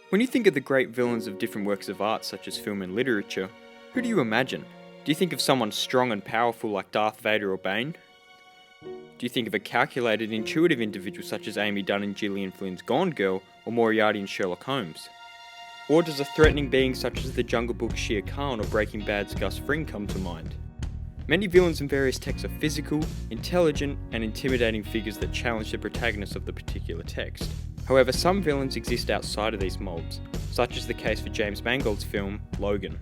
When you think of the great villains of different works of art such as film and literature, who do you imagine? Do you think of someone strong and powerful like Darth Vader or Bane? Do you think of a calculated, intuitive individual such as Amy Dunn in Gillian Flynn's Gone Girl or Moriarty in Sherlock Holmes? Or does a threatening being such as the Jungle Book's Shere Khan or Breaking Bad's Gus Fring come to mind? Many villains in various texts are physical, intelligent, and intimidating figures that challenge the protagonist of the particular text. However, some villains exist outside of these molds, such is the case for James Mangold's film, Logan.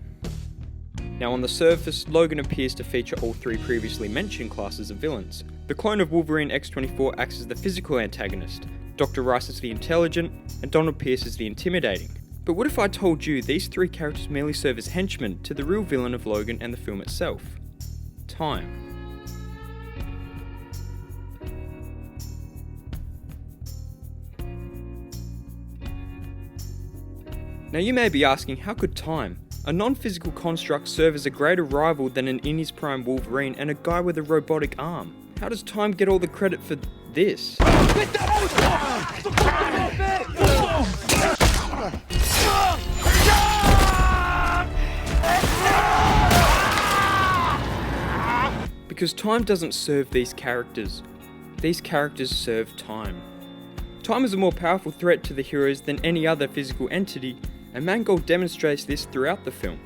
Now on the surface, Logan appears to feature all three previously mentioned classes of villains. The clone of Wolverine X-24 acts as the physical antagonist, Dr. Rice is the intelligent, and Donald Pierce is the intimidating. But what if I told you these three characters merely serve as henchmen to the real villain of Logan and the film itself? Time. Now you may be asking, how could time, a non-physical construct, serve as a greater rival than an in his prime Wolverine and a guy with a robotic arm? How does time get all the credit for this? Because time doesn't serve these characters serve time. Time is a more powerful threat to the heroes than any other physical entity, and Mangold demonstrates this throughout the film.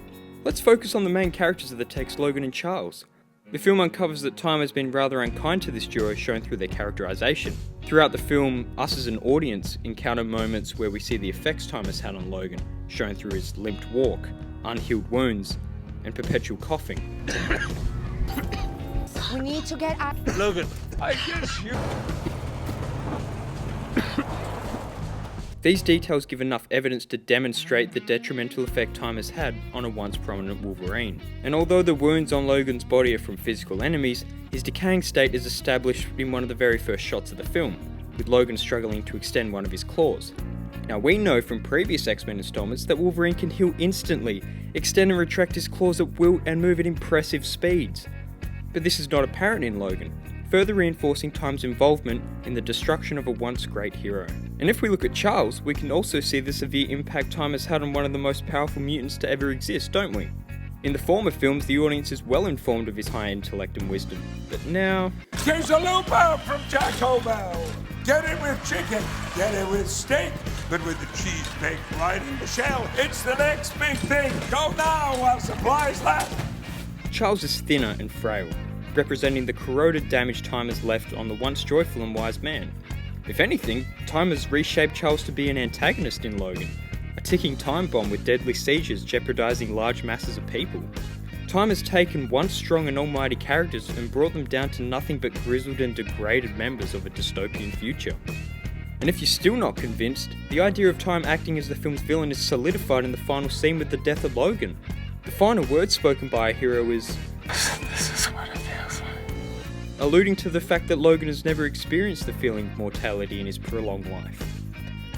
Let's focus on the main characters of the text, Logan and Charles. The film uncovers that time has been rather unkind to this duo, shown through their characterization. Throughout the film, us as an audience encounter moments where we see the effects time has had on Logan, shown through his limped walk, unhealed wounds, and perpetual coughing. We need to get out. Logan, I guess you... These details give enough evidence to demonstrate the detrimental effect time has had on a once prominent Wolverine. And although the wounds on Logan's body are from physical enemies, his decaying state is established in one of the very first shots of the film, with Logan struggling to extend one of his claws. Now we know from previous X-Men installments that Wolverine can heal instantly, extend and retract his claws at will, and move at impressive speeds. But this is not apparent in Logan, further reinforcing time's involvement in the destruction of a once great hero. And if we look at Charles, we can also see the severe impact time has had on one of the most powerful mutants to ever exist, don't we? In the former films, the audience is well informed of his high intellect and wisdom, but now... There's a looper from Taco Bell. Get it with chicken, get it with steak, but with the cheese baked right in the shell. It's the next big thing. Go now while supplies last. Charles is thinner and frail, representing the corroded damage time has left on the once joyful and wise man. If anything, time has reshaped Charles to be an antagonist in Logan, a ticking time bomb with deadly seizures jeopardizing large masses of people. Time has taken once strong and almighty characters and brought them down to nothing but grizzled and degraded members of a dystopian future. And if you're still not convinced, the idea of time acting as the film's villain is solidified in the final scene with the death of Logan. The final word spoken by a hero is, This is what it feels like. alluding to the fact that Logan has never experienced the feeling of mortality in his prolonged life.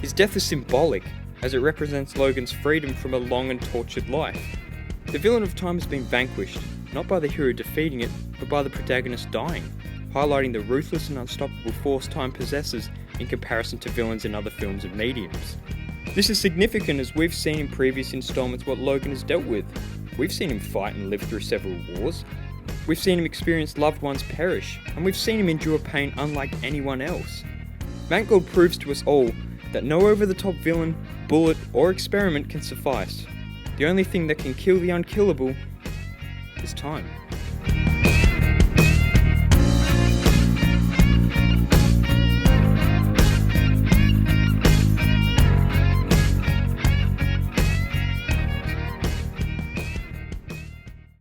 His death is symbolic, as it represents Logan's freedom from a long and tortured life. The villain of time has been vanquished, not by the hero defeating it, but by the protagonist dying, highlighting the ruthless and unstoppable force time possesses in comparison to villains in other films and mediums. This is significant as we've seen in previous installments what Logan has dealt with. We've seen him fight and live through several wars. We've seen him experience loved ones perish, and we've seen him endure pain unlike anyone else. Mangold proves to us all that no over-the-top villain, bullet, or experiment can suffice. The only thing that can kill the unkillable is time.